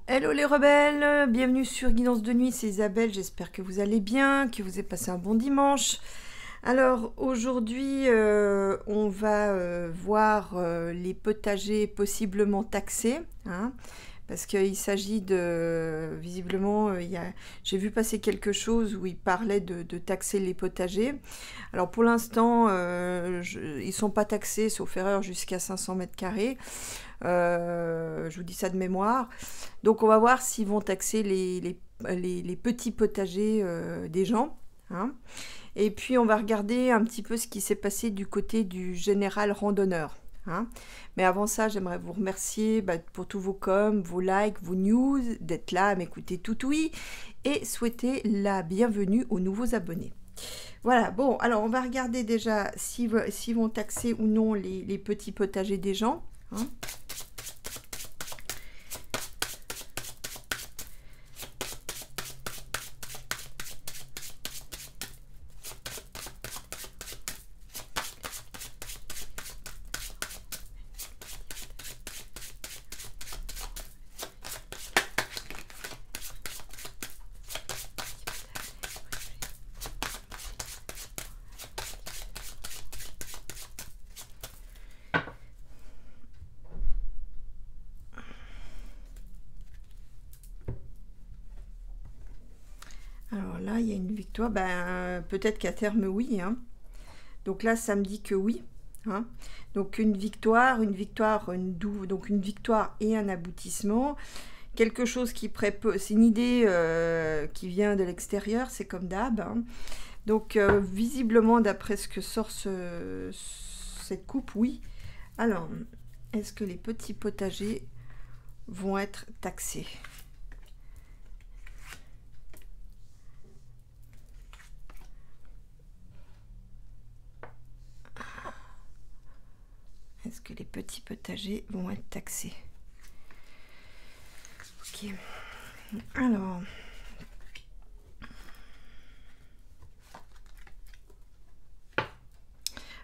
Hello les rebelles, bienvenue sur Guidance de nuit, c'est Isabelle, j'espère que vous allez bien, que vous avez passé un bon dimanche. Alors aujourd'hui on va voir les potagers possiblement taxés, hein, parce qu'il s'agit de, visiblement, j'ai vu passer quelque chose où il parlait de taxer les potagers. Alors pour l'instant, ils ne sont pas taxés, sauf erreur, jusqu'à 500 mètres carrés. Je vous dis ça de mémoire. Donc on va voir s'ils vont taxer les petits potagers des gens, hein. Et puis on va regarder un petit peu ce qui s'est passé du côté du général randonneur, hein. Mais avant ça, j'aimerais vous remercier pour tous vos coms, vos likes, vos news, d'être là à m'écouter tout oui, et souhaiter la bienvenue aux nouveaux abonnés. Voilà, bon, alors on va regarder déjà s'ils vont taxer ou non les petits potagers des gens, hein. Alors là, il y a une victoire. Peut-être qu'à terme, oui, hein. Donc là, ça me dit que oui, hein. Donc une victoire, donc une victoire et un aboutissement. Quelque chose qui c'est une idée qui vient de l'extérieur, c'est comme d'hab, hein. Donc visiblement, d'après ce que sort cette coupe, oui. Alors, est-ce que les petits potagers vont être taxés ? Est-ce que les petits potagers vont être taxés? Ok. Alors.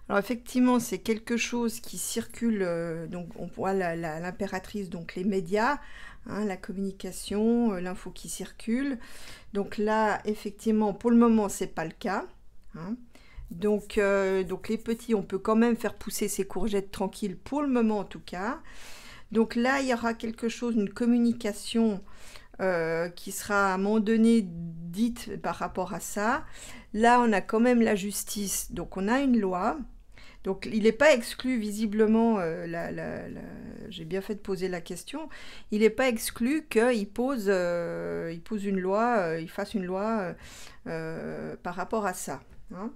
Alors effectivement, c'est quelque chose qui circule, donc on voit l'impératrice, donc les médias, hein, la communication, l'info qui circule. Donc là, effectivement, pour le moment, c'est pas le cas, hein. Donc les petits, on peut quand même faire pousser ces courgettes tranquilles pour le moment en tout cas. Donc là, il y aura quelque chose, une communication qui sera à un moment donné dite par rapport à ça. Là, on a quand même la justice, donc on a une loi. Donc il n'est pas exclu visiblement, j'ai bien fait de poser la question, il n'est pas exclu qu'il pose une loi, il fasse une loi par rapport à ça, hein.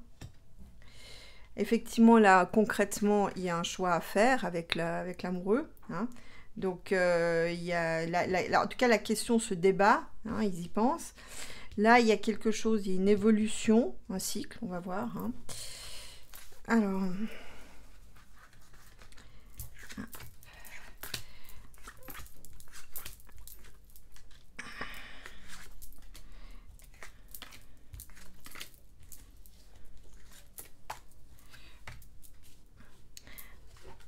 Effectivement, là, concrètement, il y a un choix à faire avec l'amoureux, hein. Donc, il y a en tout cas, la question se débat, hein, ils y pensent. Là, il y a quelque chose, il y a une évolution, un cycle, on va voir, hein. Alors...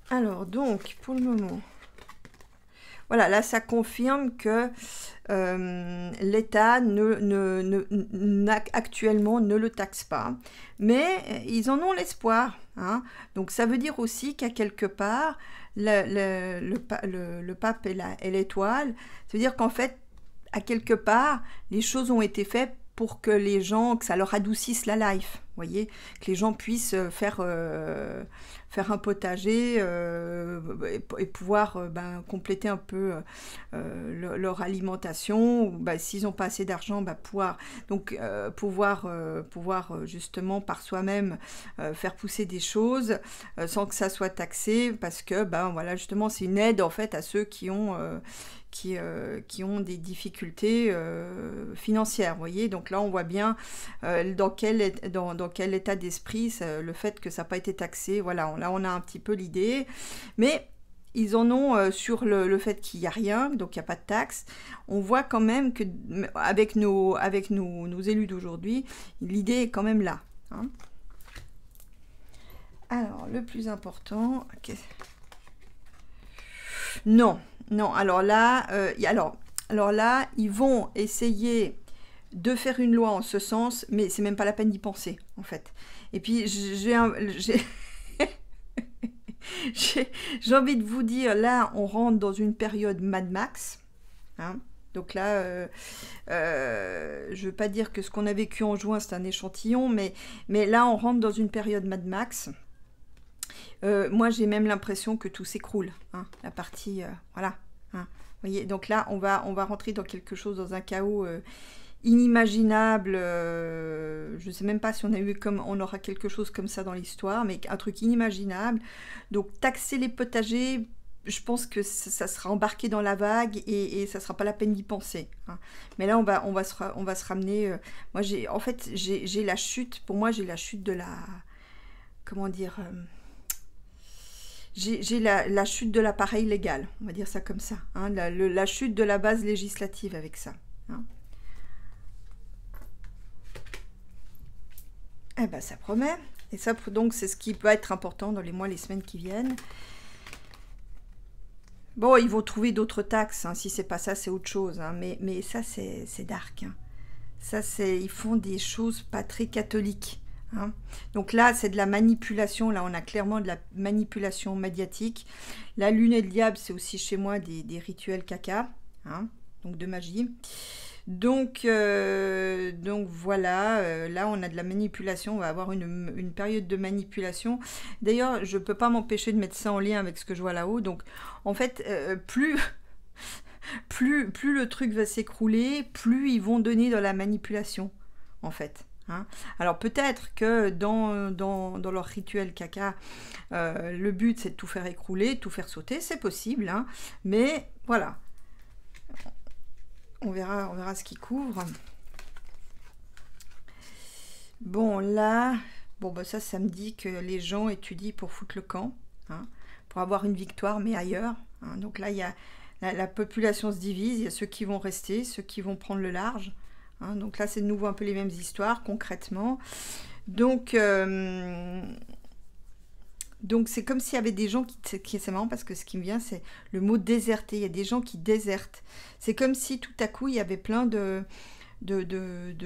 Alors, donc, pour le moment, voilà, là, ça confirme que l'État actuellement ne le taxe pas, mais ils en ont l'espoir, hein. Donc, ça veut dire aussi qu'à quelque part, le pape et l'étoile, ça veut dire qu'en fait, à quelque part, les choses ont été faites pour que les gens, que ça leur adoucisse la life, vous voyez, que les gens puissent faire un potager et pouvoir compléter un peu leur alimentation, ou s'ils n'ont pas assez d'argent, pouvoir justement par soi-même faire pousser des choses sans que ça soit taxé, parce que voilà, justement, c'est une aide en fait à ceux qui ont des difficultés financières, vous voyez. Donc là, on voit bien dans quel état d'esprit le fait que ça n'a pas été taxé. Voilà, là, on a un petit peu l'idée. Mais ils en ont sur le fait qu'il n'y a rien, donc il n'y a pas de taxe. On voit quand même que avec nos élus d'aujourd'hui, l'idée est quand même là, hein. Alors, le plus important... Okay. Non, alors là, alors là, ils vont essayer de faire une loi en ce sens, mais c'est même pas la peine d'y penser, en fait. Et puis, j'ai envie de vous dire, là, on rentre dans une période Mad Max, hein. Donc là, je veux pas dire que ce qu'on a vécu en juin, c'est un échantillon, mais là, on rentre dans une période Mad Max. Moi, j'ai même l'impression que tout s'écroule, hein, la partie, voilà. Hein. Vous voyez, donc là, on va rentrer dans quelque chose, dans un chaos inimaginable. Je ne sais même pas si on aura quelque chose comme ça dans l'histoire, mais un truc inimaginable. Donc, taxer les potagers, je pense que ça sera embarqué dans la vague et ça ne sera pas la peine d'y penser. Hein. Mais là, on va se ramener. Moi, en fait, j'ai la chute. Pour moi, j'ai la chute de la. Comment dire j'ai la chute de l'appareil légal, on va dire ça comme ça. Hein, la chute de la base législative avec ça. Hein. Eh ben, ça promet. Et ça, donc, c'est ce qui peut être important dans les mois, les semaines qui viennent. Bon, ils vont trouver d'autres taxes. Hein. Si c'est pas ça, c'est autre chose. Hein. Mais ça, c'est dark. Hein. Ça, ils font des choses pas très catholiques. Hein. Donc là, c'est de la manipulation. Là, on a clairement de la manipulation médiatique. La lune et le diable, c'est aussi chez moi des rituels caca. Hein. Donc de magie. Donc voilà, là on a de la manipulation, on va avoir une période de manipulation. D'ailleurs, je ne peux pas m'empêcher de mettre ça en lien avec ce que je vois là-haut. Donc en fait, plus le truc va s'écrouler, plus ils vont donner dans la manipulation, en fait. Hein. Alors peut-être que dans leur rituel caca, le but c'est de tout faire écrouler, de tout faire sauter, c'est possible, hein, mais voilà. On verra ce qui couvre. Bon, là, bah ça me dit que les gens étudient pour foutre le camp, hein, pour avoir une victoire, mais ailleurs. Hein. Donc là, il y a la population se divise, il y a ceux qui vont rester, ceux qui vont prendre le large. Hein. Donc là, c'est de nouveau un peu les mêmes histoires, concrètement. Donc c'est comme s'il y avait des gens qui c'est marrant parce que ce qui me vient, c'est le mot déserter. Il y a des gens qui désertent. C'est comme si tout à coup, il y avait plein de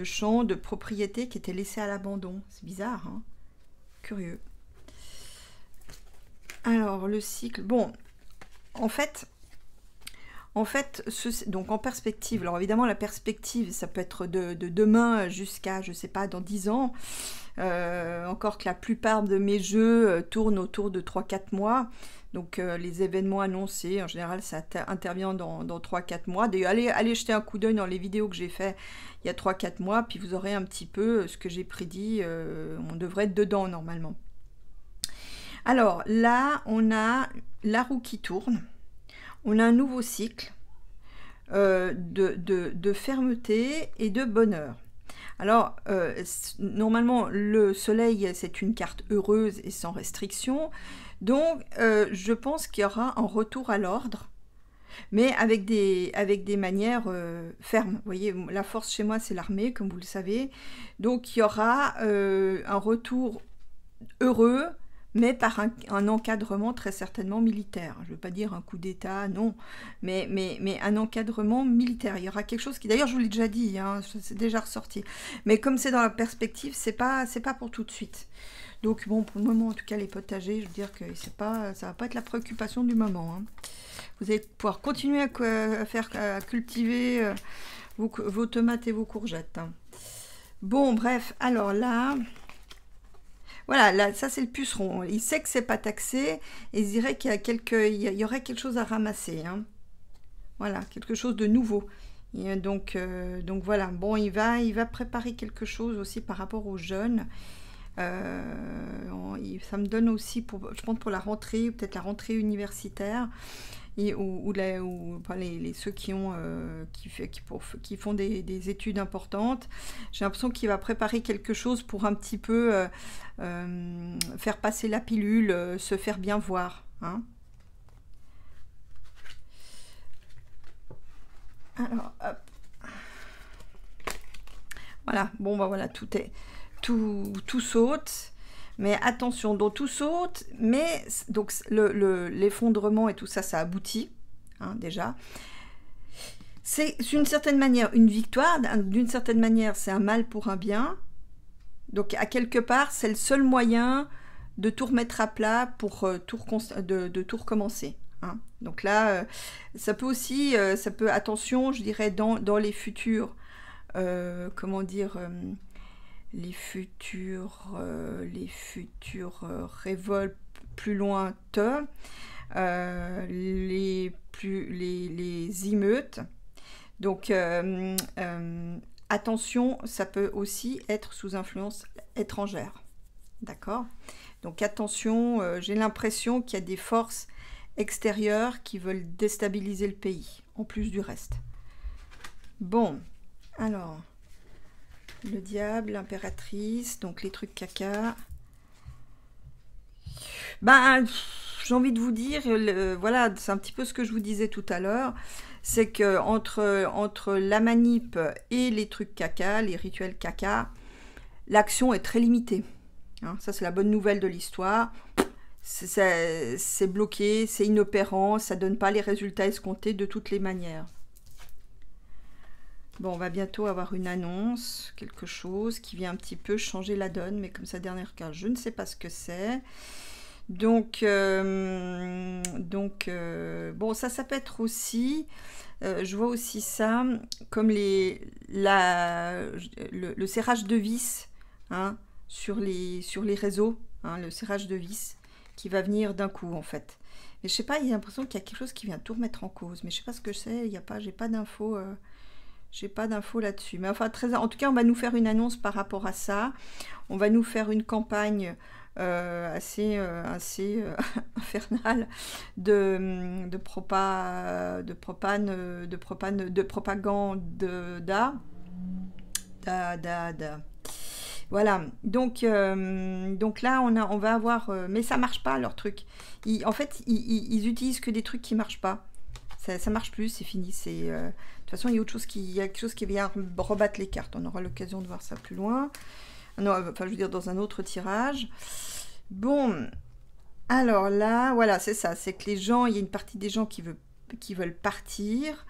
champs, de propriétés qui étaient laissés à l'abandon. C'est bizarre, hein? Curieux. Alors, le cycle. Bon, en fait, donc en perspective. Alors évidemment, la perspective, ça peut être de demain jusqu'à, je sais pas, dans 10 ans. Encore que la plupart de mes jeux tournent autour de 3-4 mois. Donc les événements annoncés, en général, ça intervient dans 3-4 mois. Allez jeter un coup d'œil dans les vidéos que j'ai fait il y a 3-4 mois, puis vous aurez un petit peu ce que j'ai prédit. On devrait être dedans normalement. Alors là, on a la roue qui tourne. On a un nouveau cycle de fermeté et de bonheur. Alors, normalement, le soleil, c'est une carte heureuse et sans restriction. Donc, je pense qu'il y aura un retour à l'ordre, mais avec des manières fermes. Vous voyez, la force chez moi, c'est l'armée, comme vous le savez. Donc, il y aura un retour heureux, mais par un encadrement très certainement militaire. Je ne veux pas dire un coup d'État, non, mais un encadrement militaire. Il y aura quelque chose qui, d'ailleurs, je vous l'ai déjà dit, hein, c'est déjà ressorti. Mais comme c'est dans la perspective, c'est pas pour tout de suite. Donc bon, pour le moment, en tout cas, les potagers, je veux dire que ça va pas être la préoccupation du moment. Hein. Vous allez pouvoir continuer à cultiver vos tomates et vos courgettes. Hein. Bon, bref, alors là... Voilà, là, ça c'est le puceron. Il sait que c'est pas taxé et il dirait qu'il y aurait quelque chose à ramasser. Hein. Voilà, quelque chose de nouveau. Et donc voilà, bon, il va préparer quelque chose aussi par rapport aux jeunes. Ça me donne aussi, je pense pour la rentrée, peut-être la rentrée universitaire. Ceux qui font des études importantes. J'ai l'impression qu'il va préparer quelque chose pour un petit peu faire passer la pilule, se faire bien voir. Hein. Alors, hop. Voilà, bon, bah voilà, tout saute. Mais attention, donc tout saute, mais donc l'effondrement et tout ça, ça aboutit, hein, déjà. C'est d'une certaine manière une victoire, d'une certaine manière c'est un mal pour un bien. Donc à quelque part, c'est le seul moyen de tout remettre à plat pour de tout recommencer. Hein. Donc là, ça peut aussi, attention, je dirais, dans les futurs, comment dire, les futures révoltes plus lointaines, les émeutes. Donc, attention, ça peut aussi être sous influence étrangère. D'accord? Donc, attention, j'ai l'impression qu'il y a des forces extérieures qui veulent déstabiliser le pays, en plus du reste. Bon, alors, le diable, l'impératrice, donc les trucs caca. Ben, j'ai envie de vous dire, voilà, c'est un petit peu ce que je vous disais tout à l'heure, c'est que entre la manip et les trucs caca, les rituels caca, l'action est très limitée. Hein, ça, c'est la bonne nouvelle de l'histoire. C'est bloqué, c'est inopérant, ça donne pas les résultats escomptés de toutes les manières. Bon, on va bientôt avoir une annonce, quelque chose qui vient un petit peu changer la donne, mais comme ça, dernière carte, je ne sais pas ce que c'est. Donc, bon, ça peut être aussi, je vois aussi ça comme le serrage de vis, hein, sur les réseaux, hein, le serrage de vis qui va venir d'un coup en fait. Mais je sais pas, il y a l'impression qu'il y a quelque chose qui vient tout remettre en cause, mais je sais pas ce que c'est, j'ai pas d'infos. J'ai pas d'infos là-dessus. Mais enfin, en tout cas, on va nous faire une annonce par rapport à ça. On va nous faire une campagne assez infernale de propagande. Voilà. Donc là, on va avoir... mais ça marche pas, leur truc. En fait, ils utilisent que des trucs qui marchent pas. Ça marche plus, c'est fini. De toute façon, il y a quelque chose qui vient rebattre les cartes. On aura l'occasion de voir ça plus loin. Non, enfin, je veux dire, dans un autre tirage. Bon, alors là, voilà, c'est ça. C'est que les gens, il y a une partie des gens qui veulent partir.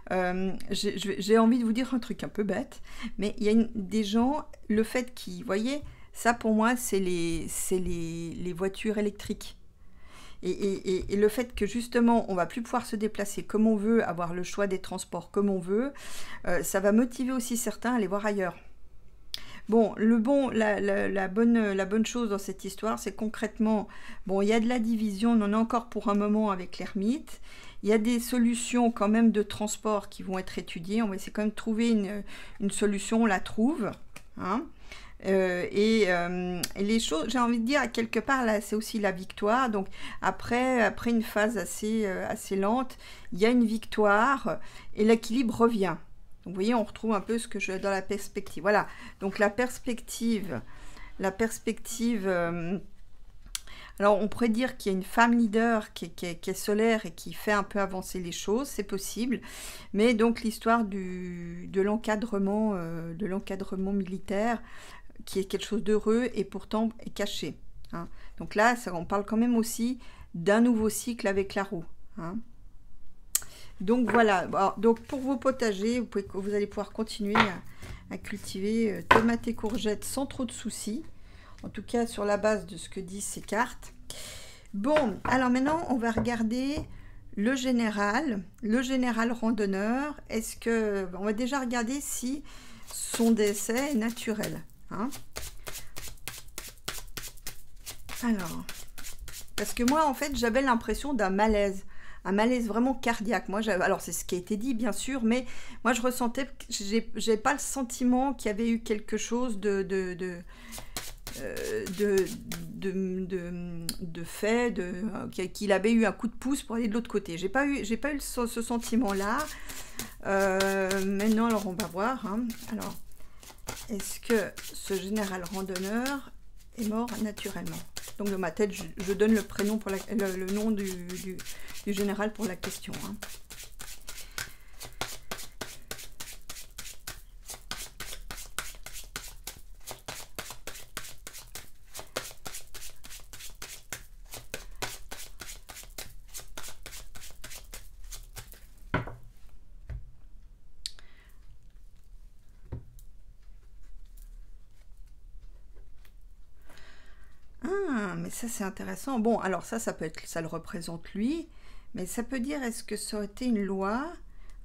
J'ai envie de vous dire un truc un peu bête, mais il y a des gens, le fait qu'ils, voyez, ça pour moi, c'est les voitures électriques. Et le fait que justement, on va plus pouvoir se déplacer comme on veut, avoir le choix des transports comme on veut, ça va motiver aussi certains à aller voir ailleurs. Bon, la bonne chose dans cette histoire, c'est concrètement, bon, il y a de la division, on en a encore pour un moment avec l'ermite. Il y a des solutions quand même de transport qui vont être étudiées. On va essayer quand même de trouver une solution, on la trouve. Hein. Et les choses, j'ai envie de dire, quelque part, là, c'est aussi la victoire. Donc, après une phase assez lente, il y a une victoire et l'équilibre revient. Donc, vous voyez, on retrouve un peu ce que je dans la perspective. Voilà. Donc, la perspective. Alors, on pourrait dire qu'il y a une femme leader qui est solaire et qui fait un peu avancer les choses. C'est possible. Mais donc, l'histoire de l'encadrement militaire, qui est quelque chose d'heureux et pourtant est caché. Hein. Donc là, on parle quand même aussi d'un nouveau cycle avec la roue. Hein. Donc voilà. Alors, donc pour vos potagers, vous allez pouvoir continuer à cultiver tomates et courgettes sans trop de soucis. En tout cas, sur la base de ce que disent ces cartes. Bon, alors maintenant, on va regarder le général randonneur. On va déjà regarder si son décès est naturel. Hein. Alors, parce que moi, en fait, j'avais l'impression d'un malaise. Un malaise vraiment cardiaque. Moi, alors, c'est ce qui a été dit, bien sûr, mais moi, je ressentais que j'ai pas le sentiment qu'il y avait eu quelque chose de fait, qu'il avait eu un coup de pouce pour aller de l'autre côté. J'ai pas eu ce sentiment-là. Maintenant, alors, on va voir. Hein. Alors, est-ce que ce général randonneur est mort naturellement? Donc dans ma tête, je donne le prénom pour le nom du général pour la question. Hein. ça, c'est intéressant. Bon, alors ça peut être, ça le représente lui, mais ça peut dire, est-ce que ça aurait été une loi,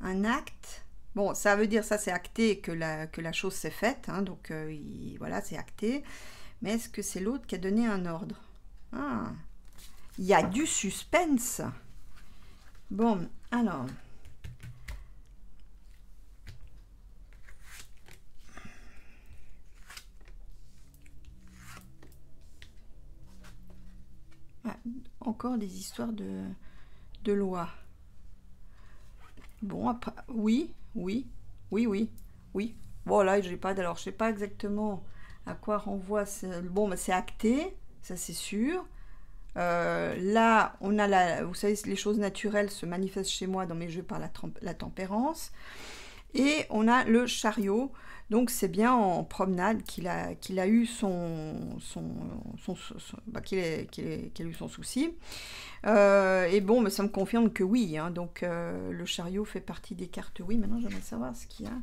un acte? Bon, ça veut dire, ça c'est acté que la chose s'est faite, hein, donc voilà, c'est acté. Mais est-ce que c'est l'autre qui a donné un ordre? Ah, il y a du suspense. Bon, alors... Ah, encore des histoires de loi. Bon, après, oui. Bon, là, j'ai pas, alors, je sais pas exactement à quoi renvoie. Bon, bah, c'est acté, ça c'est sûr. Là, on a vous savez, les choses naturelles se manifestent chez moi dans mes jeux par la tempérance. Et on a le chariot. Donc c'est bien en promenade qu'il a eu qu'il a eu son souci. Et bon, mais ça me confirme que oui, hein, donc le chariot fait partie des cartes oui. Maintenant, j'aimerais savoir ce qu'il y a.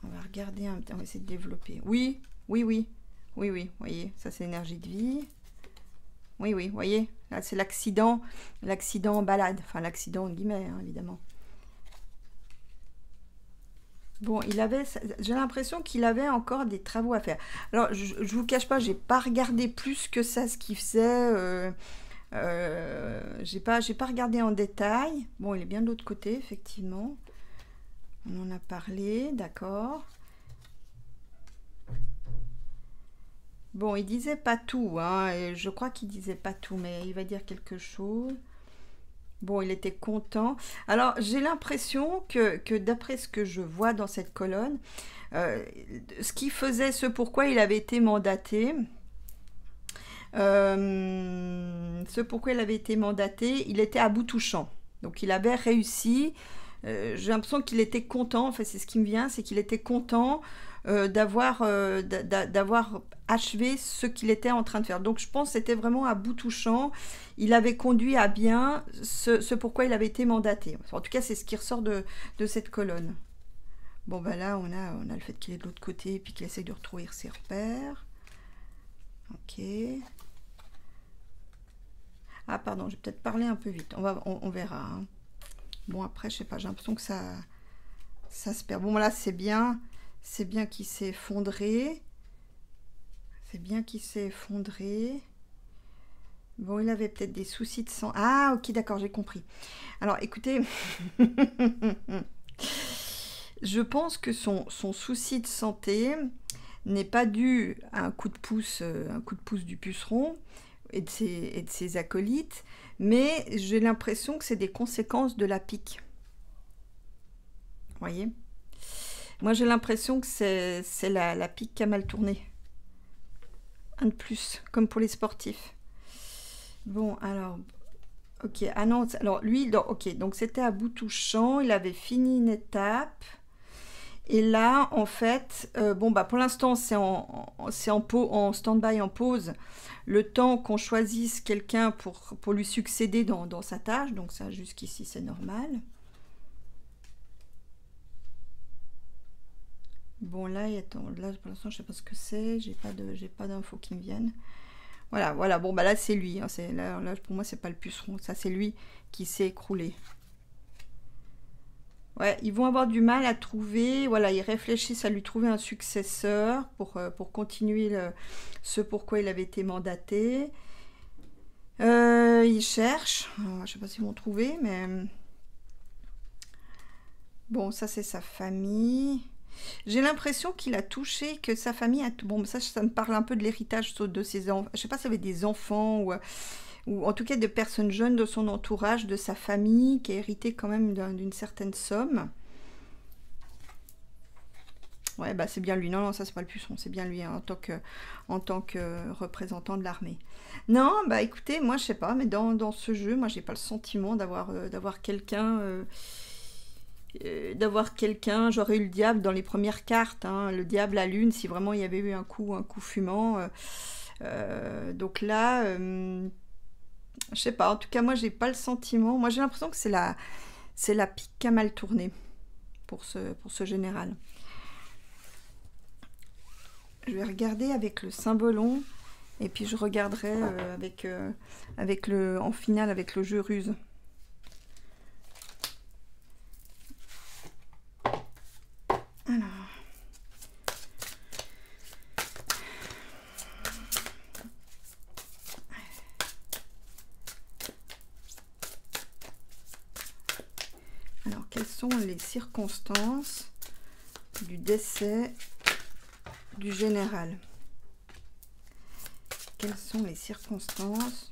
On va regarder, on va essayer de développer. Oui, voyez, ça c'est l'énergie de vie. Oui, voyez, là c'est l'accident en balade, enfin l'accident en guillemets, hein, évidemment. Bon, j'ai l'impression qu'il avait encore des travaux à faire. Alors, je vous cache pas, j'ai pas regardé plus que ça ce qu'il faisait. J'ai pas regardé en détail. Bon, il est bien de l'autre côté, effectivement. On en a parlé, d'accord. Bon, il disait pas tout, hein, et je crois qu'il disait pas tout, mais il va dire quelque chose. Bon, il était content. Alors, j'ai l'impression que d'après ce que je vois dans cette colonne, ce qui faisait ce pourquoi il avait été mandaté, il était à bout touchant. Donc, il avait réussi. J'ai l'impression qu'il était content. Enfin, c'est ce qui me vient, c'est qu'il était content d'avoir achevé ce qu'il était en train de faire. Donc je pense que c'était vraiment à bout touchant. Il avait conduit à bien ce pourquoi il avait été mandaté. En tout cas, c'est ce qui ressort de cette colonne. Bon, ben là, on a le fait qu'il est de l'autre côté et puis qu'il essaye de retrouver ses repères. Ok. Ah, pardon, j'ai peut-être parlé un peu vite. On verra. Hein. Bon, après, je sais pas, j'ai l'impression que ça se perd. Bon, là, c'est bien. C'est bien qu'il s'est effondré. Bon, il avait peut-être des soucis de sang. Ah, ok, d'accord, j'ai compris. Alors, écoutez, je pense que son souci de santé n'est pas dû à un coup de pouce du puceron et de ses acolytes, mais j'ai l'impression que c'est des conséquences de la pique. Vous voyez ? Moi, j'ai l'impression que c'est la pique qui a mal tourné. Un de plus, comme pour les sportifs. Bon, alors... Ok, ah non, alors lui, ok, donc c'était à bout touchant, il avait fini une étape. Et là, en fait, bon, bah pour l'instant, c'est en stand-by, en pause, le temps qu'on choisisse quelqu'un pour lui succéder dans sa tâche. Donc ça, jusqu'ici, c'est normal. Bon, là, là pour l'instant, je sais pas ce que c'est. J'ai pas d'infos qui me viennent. Voilà. Bon, bah là, c'est lui. Hein, là, pour moi, c'est pas le puceron. Ça, c'est lui qui s'est écroulé. Ouais, ils vont avoir du mal à trouver. Voilà, ils réfléchissent à lui trouver un successeur pour continuer ce pourquoi il avait été mandaté. Ils cherchent. Alors, je sais pas s'ils vont trouver, mais... Bon, ça, c'est sa famille... J'ai l'impression qu'il a touché, que sa famille a... Bon, ça me parle un peu de l'héritage de ses enfants. Je sais pas s'il avait des enfants ou en tout cas de personnes jeunes de son entourage, de sa famille, qui a hérité quand même d'une certaine somme. Ouais, bah c'est bien lui. Non, ça c'est pas le puceron, c'est bien lui hein, en tant que représentant de l'armée. Non, bah écoutez, moi je sais pas, mais dans ce jeu, moi j'ai pas le sentiment d'avoir quelqu'un... j'aurais eu le diable dans les premières cartes, hein, le diable à lune, si vraiment il y avait eu un coup fumant. Donc là, je sais pas, en tout cas, moi, j'ai pas le sentiment. Moi, j'ai l'impression que c'est la pique qui a mal tourné pour ce général. Je vais regarder avec le symbolon Et puis je regarderai en finale avec le jeu ruse. Alors, quelles sont les circonstances du décès du général? Quelles sont les circonstances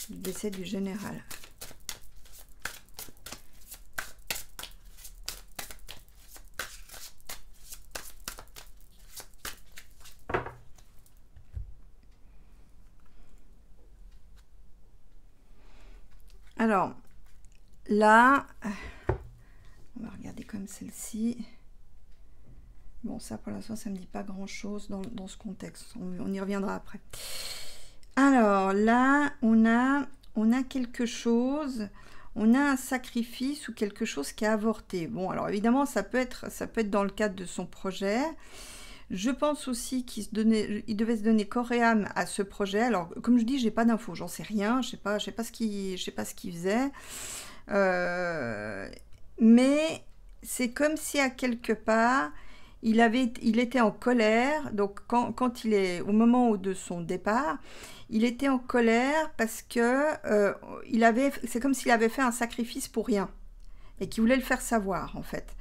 du décès du général? Alors, là, on va regarder comme celle-ci. Bon, ça, pour l'instant, ça ne me dit pas grand-chose dans ce contexte. On y reviendra après. Alors, là, on a quelque chose. On a un sacrifice ou quelque chose qui a avorté. Bon, alors, évidemment, ça peut être dans le cadre de son projet. Je pense aussi qu'il devait se donner corps et âme à ce projet. Alors, comme je dis, j'ai pas d'infos, j'en sais rien, je sais pas ce qu'il faisait. Mais c'est comme si à quelque part, il était en colère. Donc, quand il est au moment de son départ, il était en colère parce que c'est comme s'il avait fait un sacrifice pour rien et qu'il voulait le faire savoir en fait.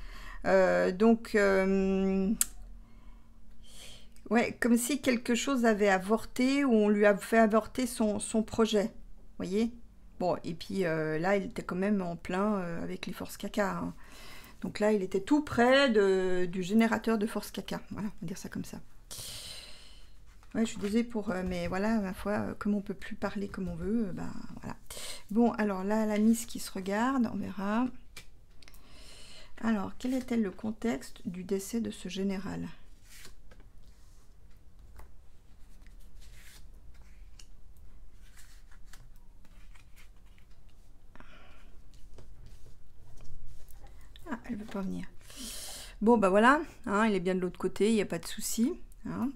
Ouais, comme si quelque chose avait avorté ou on lui a fait avorter son projet. Vous voyez? Bon, et puis là, il était quand même en plein avec les forces caca. Hein. Donc là, il était tout près du générateur de force caca. Voilà, on va dire ça comme ça. Ouais, je suis désolée mais voilà, ma foi, comme on peut plus parler comme on veut, ben voilà. Bon, alors là, la mise qui se regarde, on verra. Alors, quel était le contexte du décès de ce général ? Ah, elle veut pas venir. Bon, bah voilà, hein, il est bien de l'autre côté, il n'y a pas de souci. Hein.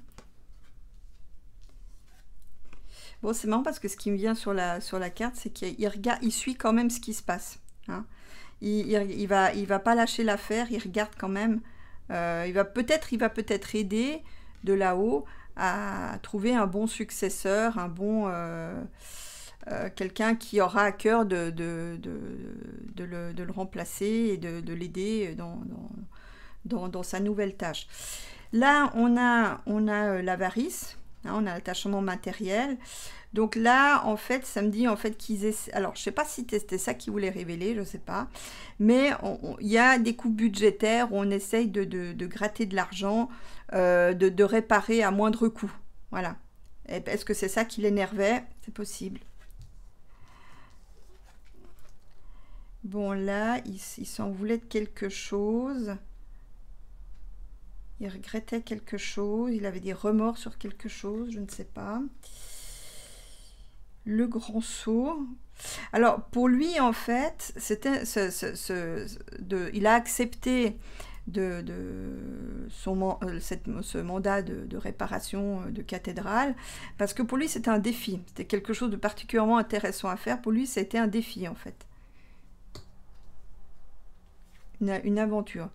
Bon, c'est marrant parce que ce qui me vient sur la carte, c'est qu'il regarde, il suit quand même ce qui se passe. Hein. Il va pas lâcher l'affaire, il regarde quand même. Il va peut-être aider de là-haut à trouver un bon successeur, un bon quelqu'un qui aura à cœur de le remplacer et de l'aider dans sa nouvelle tâche. Là, on a l'avarice, hein, on a l'attachement matériel. Donc là, en fait, ça me dit en fait qu'ils essaient... Alors, je ne sais pas si c'était ça qu'ils voulaient révéler, je ne sais pas. Mais il y a des coupes budgétaires où on essaye de gratter de l'argent, de réparer à moindre coût. Voilà. Est-ce que c'est ça qui l'énervait? C'est possible. Bon, là, il s'en voulait de quelque chose. Il regrettait quelque chose. Il avait des remords sur quelque chose, je ne sais pas. Le grand saut. Alors, pour lui, en fait, c'était il a accepté ce mandat de réparation de cathédrale parce que pour lui, c'était un défi. C'était quelque chose de particulièrement intéressant à faire. Pour lui, c'était un défi, en fait. Une aventure.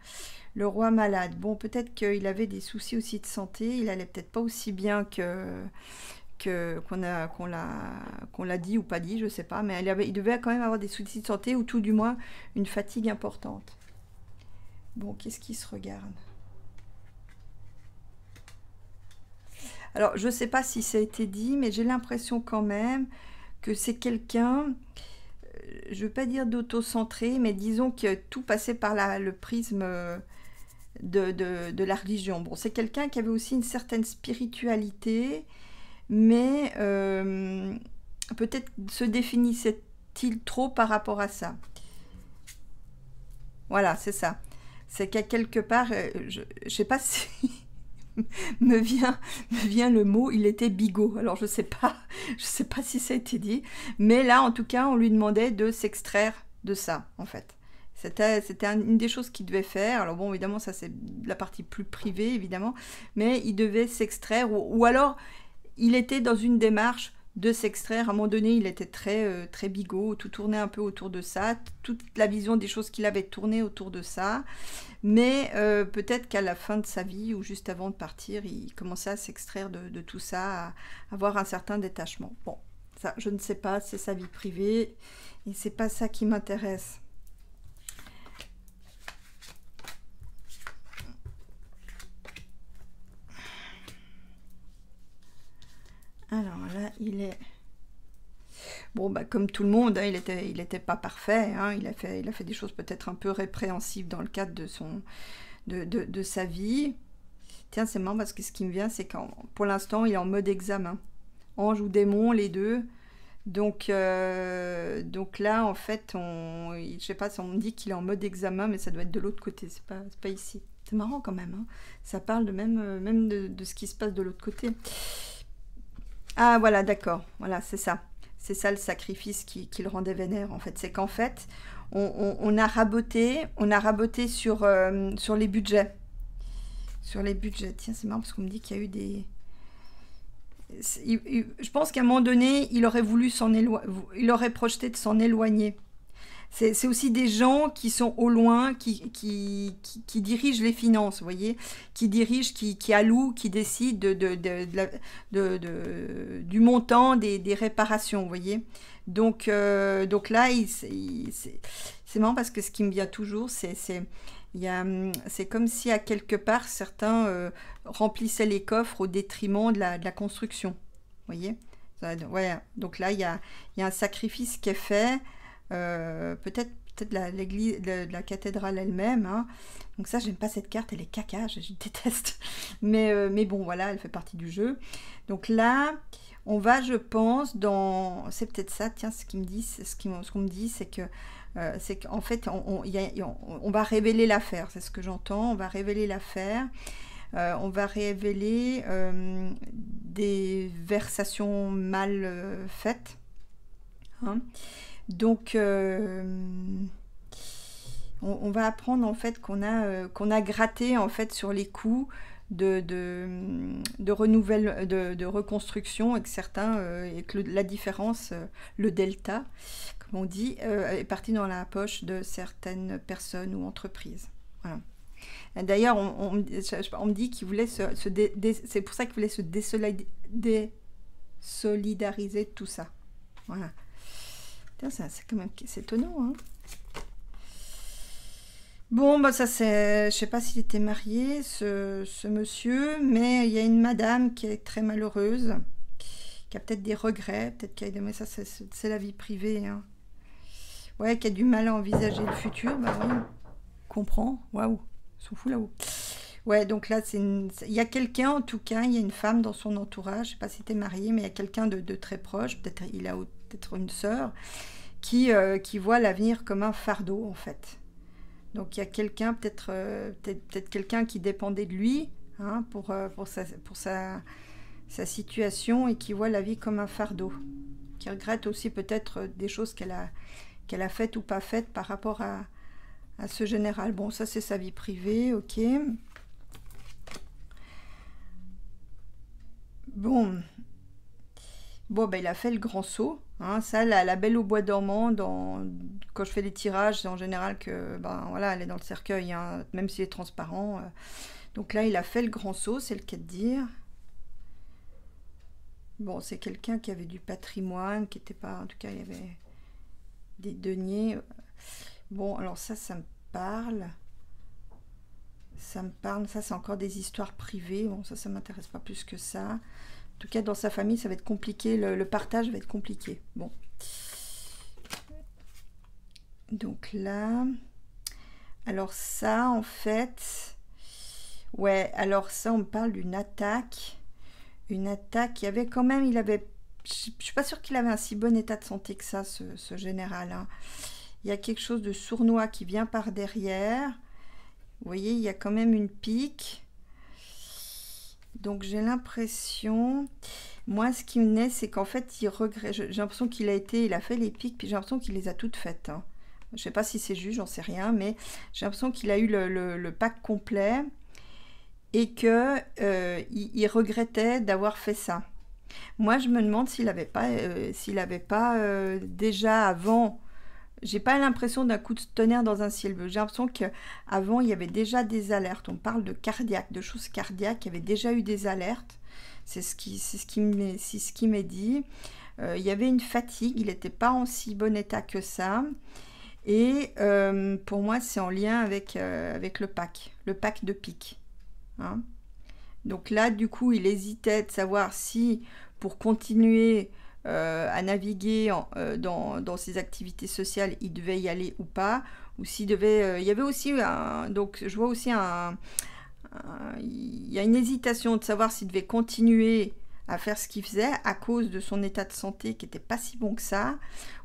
Le roi malade. Bon, peut-être qu'il avait des soucis aussi de santé. Il allait peut-être pas aussi bien qu'on l'a dit ou pas dit, je sais pas. Mais il devait quand même avoir des soucis de santé ou tout du moins une fatigue importante. Bon, qu'est-ce qui se regarde? Alors, je sais pas si ça a été dit, mais j'ai l'impression quand même que c'est quelqu'un... je ne veux pas dire d'autocentré, mais disons que tout passait par le prisme de la religion. Bon, c'est quelqu'un qui avait aussi une certaine spiritualité, mais peut-être se définissait-il trop par rapport à ça. Voilà, c'est ça. C'est qu'à quelque part, je ne sais pas si... me vient le mot, il était bigot. Alors je sais pas si ça a été dit, mais là en tout cas on lui demandait de s'extraire de ça en fait. C'était une des choses qu'il devait faire. Alors bon, évidemment ça c'est la partie plus privée évidemment, mais il devait s'extraire ou alors il était dans une démarche de s'extraire. À un moment donné, il était très bigot, tout tournait un peu autour de ça, toute la vision des choses qu'il avait tourné autour de ça. Mais peut-être qu'à la fin de sa vie, ou juste avant de partir, il commençait à s'extraire de tout ça, à avoir un certain détachement. Bon, ça, je ne sais pas, c'est sa vie privée, et c'est pas ça qui m'intéresse. Alors là, il est... Bon, bah, comme tout le monde, hein, il était pas parfait. Hein, il a fait des choses peut-être un peu répréhensibles dans le cadre de sa vie. Tiens, c'est marrant parce que ce qui me vient, c'est qu'en pour l'instant, il est en mode examen. Ange ou démon, les deux. Donc là, en fait, je sais pas, on me dit qu'il est en mode examen, mais ça doit être de l'autre côté, c'est pas ici. C'est marrant quand même. Hein. Ça parle même de ce qui se passe de l'autre côté. Ah, voilà, d'accord. Voilà, c'est ça. C'est ça le sacrifice qui le rendait vénère, en fait. C'est qu'en fait, on a raboté sur les budgets. Sur les budgets. Tiens, c'est marrant parce qu'on me dit qu'il y a eu des... Je pense qu'à un moment donné, il aurait voulu il aurait projeté de s'en éloigner. C'est aussi des gens qui sont au loin, qui dirigent les finances, vous voyez, qui dirigent, qui allouent, qui décident du montant des réparations, vous voyez. Donc là, c'est marrant parce que ce qui me vient toujours, c'est comme si à quelque part, certains remplissaient les coffres au détriment de la construction, vous voyez. Ouais, donc là, il y a un sacrifice qui est fait. Peut-être l'église de la cathédrale elle-même. Hein. Donc ça, j'aime pas cette carte, elle est caca, je déteste. Mais bon, voilà, elle fait partie du jeu. Donc là, on va, je pense, c'est peut-être ça, tiens, ce qu'on me dit, c'est qu'en fait, on va révéler l'affaire, c'est ce que j'entends, on va révéler l'affaire. On va révéler des versations mal faites. Hein. Donc, on va apprendre en fait qu'on a gratté en fait sur les coûts de reconstruction et que et que la différence, le delta, comme on dit, est parti dans la poche de certaines personnes ou entreprises. Voilà. D'ailleurs, on me dit qu'il voulait c'est pour ça qu'il voulait se désolidariser de tout ça. Voilà. C'est quand même c'est étonnant. Hein. Bon, bah ça c'est... Je sais pas s'il était marié, ce monsieur, mais il y a une madame qui est très malheureuse, qui a peut-être des regrets, peut-être qu'il y a des... Mais ça, c'est la vie privée. Hein. Ouais, qui a du mal à envisager le futur, bah oui, on comprend. Waouh, ils sont fous là-haut. Ouais, donc là, il y a quelqu'un, en tout cas, il y a une femme dans son entourage, je sais pas si tu es marié, mais il y a quelqu'un de très proche, peut-être il a peut-être une sœur, qui voit l'avenir comme un fardeau, en fait. Donc il y a quelqu'un, peut-être quelqu'un qui dépendait de lui hein, pour sa situation et qui voit la vie comme un fardeau, qui regrette aussi peut-être des choses qu'elle a faites ou pas faites par rapport à ce général. Bon, ça c'est sa vie privée, ok. Bon, ben, il a fait le grand saut. Hein, ça, la belle au bois dormant, quand je fais les tirages, c'est en général que, ben voilà, elle est dans le cercueil, hein, même s'il est transparent. Donc là, il a fait le grand saut, c'est le cas de dire. Bon, c'est quelqu'un qui avait du patrimoine, qui n'était pas, en tout cas, il y avait des deniers. Bon, alors ça me parle. Ça me parle, ça c'est encore des histoires privées. Bon, ça m'intéresse pas plus que ça. En tout cas, dans sa famille, ça va être compliqué. Le partage va être compliqué. Bon. Donc là... Alors ça, en fait... Ouais, alors ça, on me parle d'une attaque. Une attaque. Il y avait quand même... Je suis pas sûre qu'il avait un si bon état de santé que ça, ce général. Hein. Il y a quelque chose de sournois qui vient par derrière. Vous voyez, il y a quand même une pique. Donc j'ai l'impression, moi ce qui me naît, c'est qu'en fait il regrette. J'ai l'impression il a fait les piques, puis j'ai l'impression qu'il les a toutes faites. Hein. Je ne sais pas si c'est juste, j'en sais rien, mais j'ai l'impression qu'il a eu le pack complet et que il regrettait d'avoir fait ça. Moi, je me demande s'il avait pas déjà avant. J'ai pas l'impression d'un coup de tonnerre dans un ciel bleu. J'ai l'impression qu'avant, il y avait déjà des alertes. On parle de cardiaque, de choses cardiaques. Il y avait déjà eu des alertes. C'est ce qui m'est dit. Il y avait une fatigue. Il n'était pas en si bon état que ça. Et pour moi, c'est en lien avec le pack de pique. Hein. Donc là, du coup, il hésitait de savoir si, pour continuer à naviguer dans ses activités sociales, il devait y aller ou pas, ou s'il devait... il y avait aussi donc je vois aussi il y a une hésitation de savoir s'il devait continuer à faire ce qu'il faisait à cause de son état de santé qui n'était pas si bon que ça,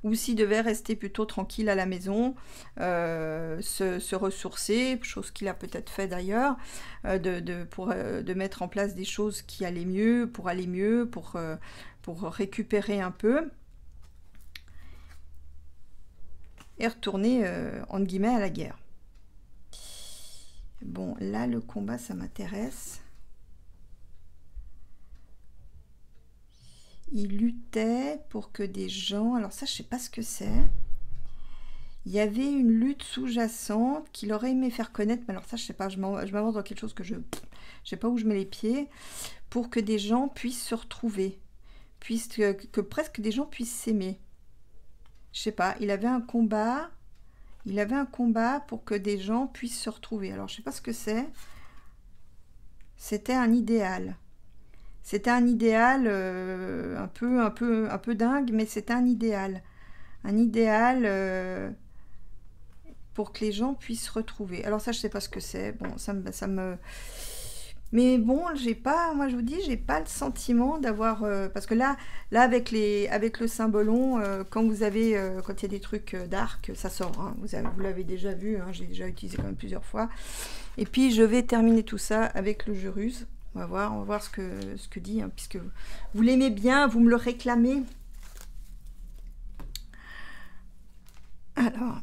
ou s'il devait rester plutôt tranquille à la maison, se ressourcer, chose qu'il a peut-être fait d'ailleurs, de mettre en place des choses qui allaient mieux, pour récupérer un peu, et retourner, entre guillemets, à la guerre. Bon, là, le combat, ça m'intéresse. Il luttait pour que des gens... Alors ça, je sais pas ce que c'est. Il y avait une lutte sous-jacente qu'il aurait aimé faire connaître. Mais alors ça, je sais pas, je m'avance dans quelque chose que je sais pas où je mets les pieds. Pour que des gens puissent se retrouver. Que presque des gens puissent s'aimer. Je sais pas, il avait un combat... Il avait un combat pour que des gens puissent se retrouver. Alors, je sais pas ce que c'est. C'était un idéal. C'était un idéal un peu dingue, mais c'était un idéal. Un idéal pour que les gens puissent se retrouver. Alors ça, je sais pas ce que c'est. Bon, ça me... Mais bon, j'ai pas, moi je vous dis, j'ai pas le sentiment d'avoir... parce que là avec le cymbolon, quand il y a des trucs d'arc, ça sort. Hein. Vous l'avez déjà vu, hein, j'ai déjà utilisé quand même plusieurs fois. Et puis je vais terminer tout ça avec le Juruse. On va voir ce que dit, hein, puisque vous l'aimez bien, vous me le réclamez. Alors...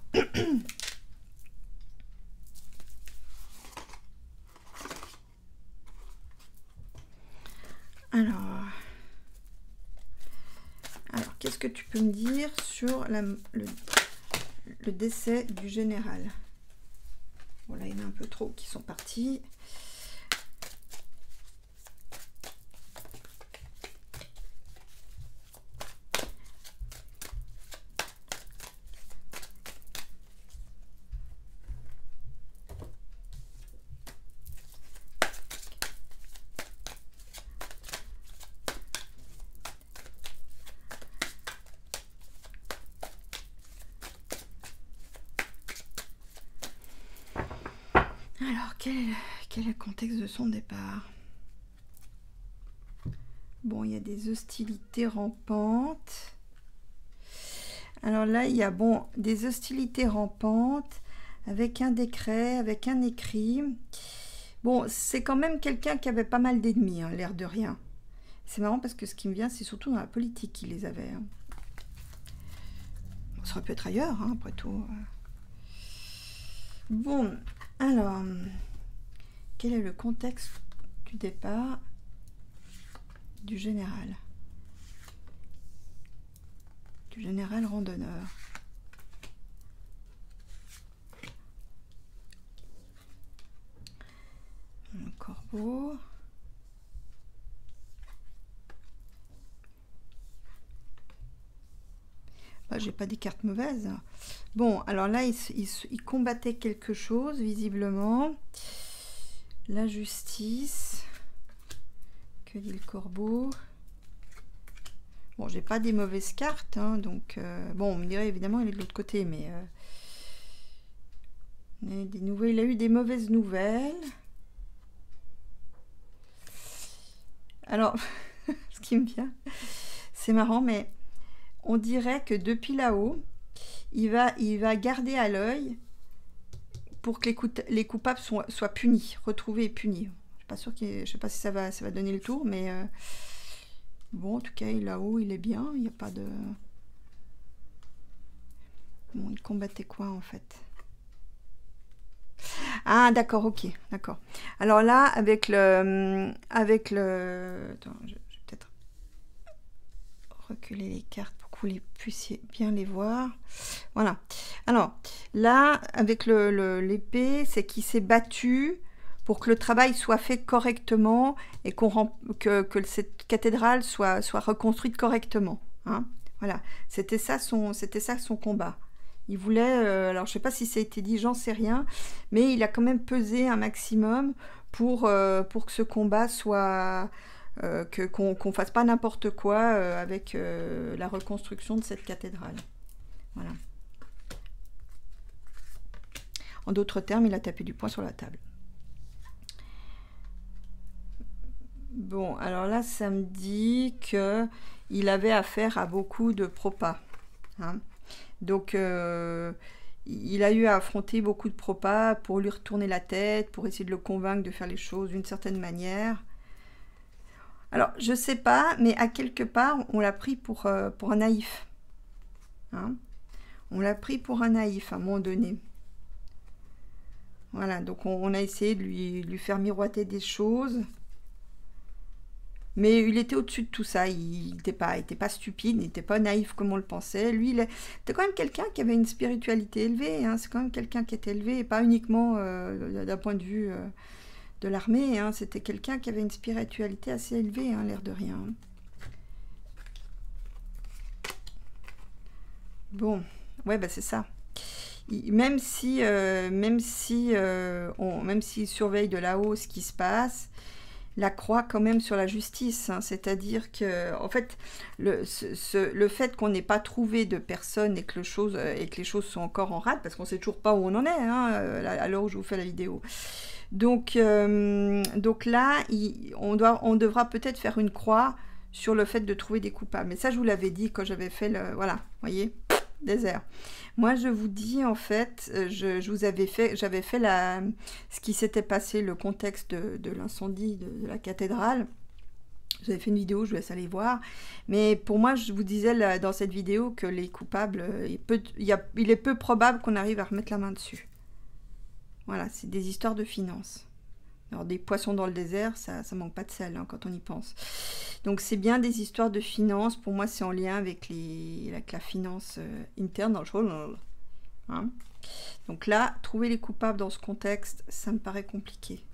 Alors, qu'est-ce que tu peux me dire sur le décès du général? Bon, là, il y en a un peu trop qui sont partis. Alors, quel est le contexte de son départ? Bon, il y a des hostilités rampantes. Alors là, il y a des hostilités rampantes avec un décret, avec un écrit. Bon, c'est quand même quelqu'un qui avait pas mal d'ennemis, hein, l'air de rien. C'est marrant parce que ce qui me vient, c'est surtout dans la politique qu'il les avait. Hein. Ça aurait pu être ailleurs, hein, après tout. Bon, alors, quel est le contexte du départ du général randonneur? Un corbeau. J'ai pas des cartes mauvaises. Bon, alors là, il combattait quelque chose, visiblement. La justice. Que dit le corbeau? Bon, j'ai pas des mauvaises cartes, hein, donc... bon, on me dirait, évidemment, il est de l'autre côté, mais... il a eu des mauvaises nouvelles. Alors, ce qui me vient, c'est marrant, mais... On dirait que depuis là-haut, il va garder à l'œil pour que les coupables soient punis, retrouvés et punis. Je suis pas sûre je sais pas si ça va donner le tour, mais bon, en tout cas, là-haut, il est bien. Il n'y a pas de... Bon, il combattait quoi, en fait? Ah, d'accord, ok, d'accord. Alors là, avec le... Attends, je vais peut-être... reculer les cartes pour que vous puissiez bien les voir. Voilà. Alors, là, avec l'épée, c'est qu'il s'est battu pour que le travail soit fait correctement et que cette cathédrale soit reconstruite correctement. Hein. Voilà. C'était ça son combat. Il voulait, alors je ne sais pas si ça a été dit, j'en sais rien, mais il a quand même pesé un maximum pour que ce combat soit... qu'on fasse pas n'importe quoi avec la reconstruction de cette cathédrale. Voilà. En d'autres termes, il a tapé du poing sur la table. Bon, alors là, ça me dit qu'il avait affaire à beaucoup de propas. Hein. Donc, il a eu à affronter beaucoup de propas pour lui retourner la tête, pour essayer de le convaincre de faire les choses d'une certaine manière. Alors, je sais pas, mais à quelque part, on l'a pris pour un naïf. Hein, on l'a pris pour un naïf à un moment donné. Voilà, donc on a essayé de lui faire miroiter des choses. Mais il était au-dessus de tout ça. Il n'était pas stupide, il n'était pas naïf comme on le pensait. Lui, il était quand même quelqu'un qui avait une spiritualité élevée. Hein, c'est quand même quelqu'un qui était élevé, et pas uniquement d'un point de vue... de l'armée, hein, c'était quelqu'un qui avait une spiritualité assez élevée, hein, l'air de rien. Bon, ouais, bah c'est ça. Même s'il surveille de là-haut ce qui se passe, la croix quand même sur la justice, hein, c'est-à-dire que, en fait, le fait qu'on n'ait pas trouvé de personne et que les choses sont encore en rade, parce qu'on ne sait toujours pas où on en est, hein, à l'heure où je vous fais la vidéo. Donc là, on devra peut-être faire une croix sur le fait de trouver des coupables. Mais ça, je vous l'avais dit quand j'avais fait le... Voilà, vous voyez, désert. Moi, je vous dis, en fait, j'avais fait ce qui s'était passé, le contexte de l'incendie de la cathédrale. J'avais fait une vidéo, je vous laisse aller voir. Mais pour moi, je vous disais là, dans cette vidéo que les coupables, il est peu probable qu'on arrive à remettre la main dessus. Voilà, c'est des histoires de finances. Alors, des poissons dans le désert, ça manque pas de sel hein, quand on y pense. Donc, c'est bien des histoires de finances. Pour moi, c'est en lien avec la finance interne dans le journal. Hein. Donc là, trouver les coupables dans ce contexte, ça me paraît compliqué.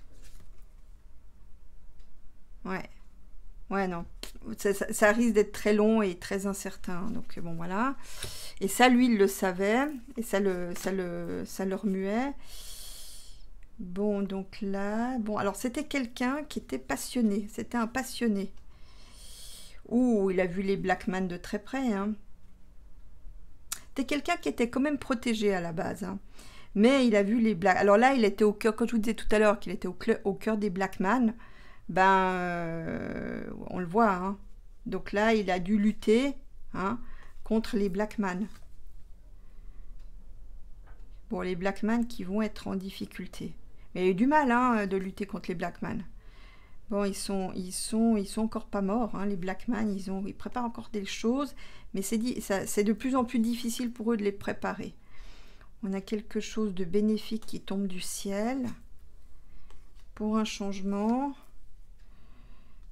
Ouais. Ouais, non. Ça risque d'être très long et très incertain. Donc, bon, voilà. Et ça, lui, il le savait. Et ça le remuait. Bon, donc là... Bon, alors, c'était quelqu'un qui était passionné. C'était un passionné. Ouh, il a vu les Blackman de très près, hein. C'était quelqu'un qui était quand même protégé à la base, hein. Mais il a vu les Black... Alors là, il était au cœur, comme je vous disais tout à l'heure, qu'il était au cœur des Blackman. Ben, on le voit, hein. Donc là, il a dû lutter hein, contre les Blackman. Bon, les Blackman qui vont être en difficulté. Mais il a eu du mal hein, de lutter contre les Blackman. Bon, ils sont encore pas morts, hein, les Blackman, ils préparent encore des choses, mais c'est de plus en plus difficile pour eux de les préparer. On a quelque chose de bénéfique qui tombe du ciel pour un changement,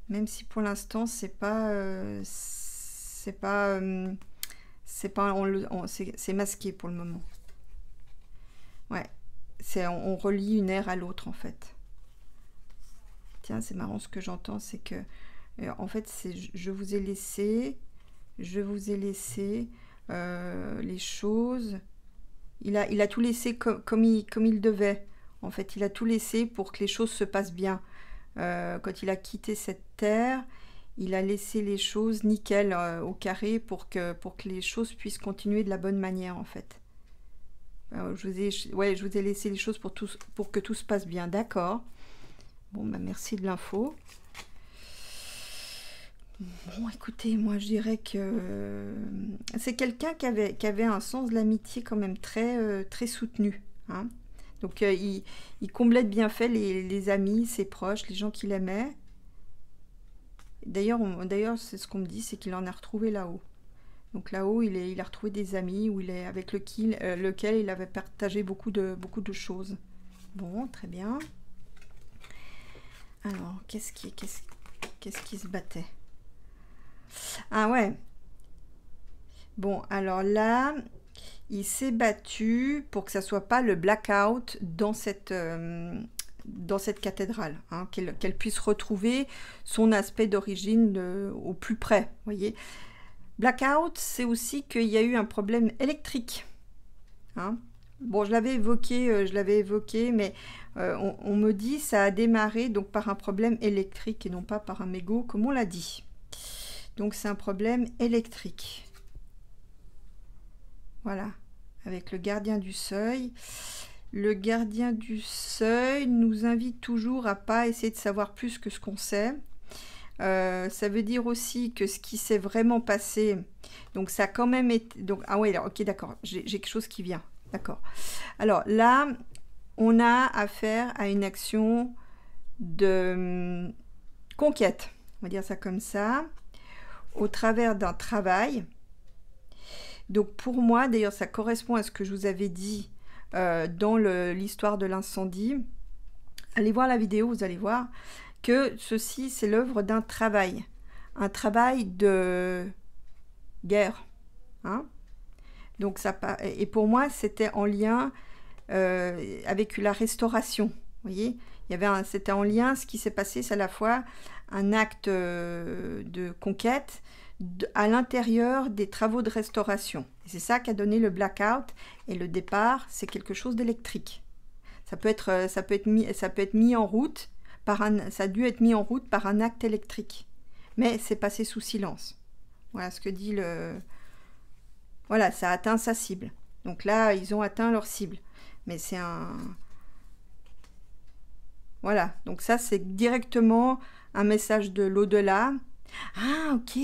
même si pour l'instant c'est masqué pour le moment. Ouais, on relie une ère à l'autre en fait. Tiens, c'est marrant ce que j'entends, c'est que en fait, je vous ai laissé les choses. Il a tout laissé comme il devait. En fait, il a tout laissé pour que les choses se passent bien. Quand il a quitté cette terre, il a laissé les choses nickel au carré pour que les choses puissent continuer de la bonne manière, en fait. Je vous ai laissé les choses pour que tout se passe bien. D'accord. Bon, bah merci de l'info. Bon, écoutez, moi je dirais que c'est quelqu'un qui avait un sens de l'amitié quand même très soutenu. Hein. Donc il comblait de bienfaits les amis, ses proches, les gens qu'il aimait. D'ailleurs, c'est ce qu'on me dit, c'est qu'il en a retrouvé là-haut. Donc là-haut, il a retrouvé des amis avec lequel il avait partagé beaucoup de choses. Bon, très bien. Alors, qu'est-ce qui se battait? Ah ouais, Bon, alors là, il s'est battu pour que ça soit pas le blackout dans cette cathédrale, hein, qu'elle puisse retrouver son aspect d'origine au plus près, voyez. Blackout, c'est aussi qu'il y a eu un problème électrique, hein. Bon, je l'avais évoqué, mais on me dit ça a démarré donc par un problème électrique et non pas par un mégot, comme on l'a dit. Donc c'est un problème électrique. Voilà, avec le gardien du seuil. Le gardien du seuil nous invite toujours à pas essayer de savoir plus que ce qu'on sait. Ça veut dire aussi que ce qui s'est vraiment passé, donc ça a quand même été... Donc, ah oui, ok, d'accord, j'ai quelque chose qui vient. D'accord. Alors là, on a affaire à une action de conquête, on va dire ça comme ça, au travers d'un travail. Donc pour moi, d'ailleurs, ça correspond à ce que je vous avais dit dans l'histoire de l'incendie. Allez voir la vidéo, vous allez voir que ceci, c'est l'œuvre d'un travail. Un travail de guerre. Hein? Donc ça, et pour moi, c'était en lien avec la restauration. Vous voyez, c'était en lien, ce qui s'est passé, c'est à la fois un acte de conquête à l'intérieur des travaux de restauration. Et c'est ça qui a donné le blackout. Et le départ, c'est quelque chose d'électrique. Ça peut être mis en route ça a dû être mis en route par un acte électrique. Mais c'est passé sous silence. Voilà ce que dit le... Voilà, ça a atteint sa cible. Donc là, ils ont atteint leur cible. Mais c'est un... Voilà, donc ça, c'est directement un message de l'au-delà. Ah, ok.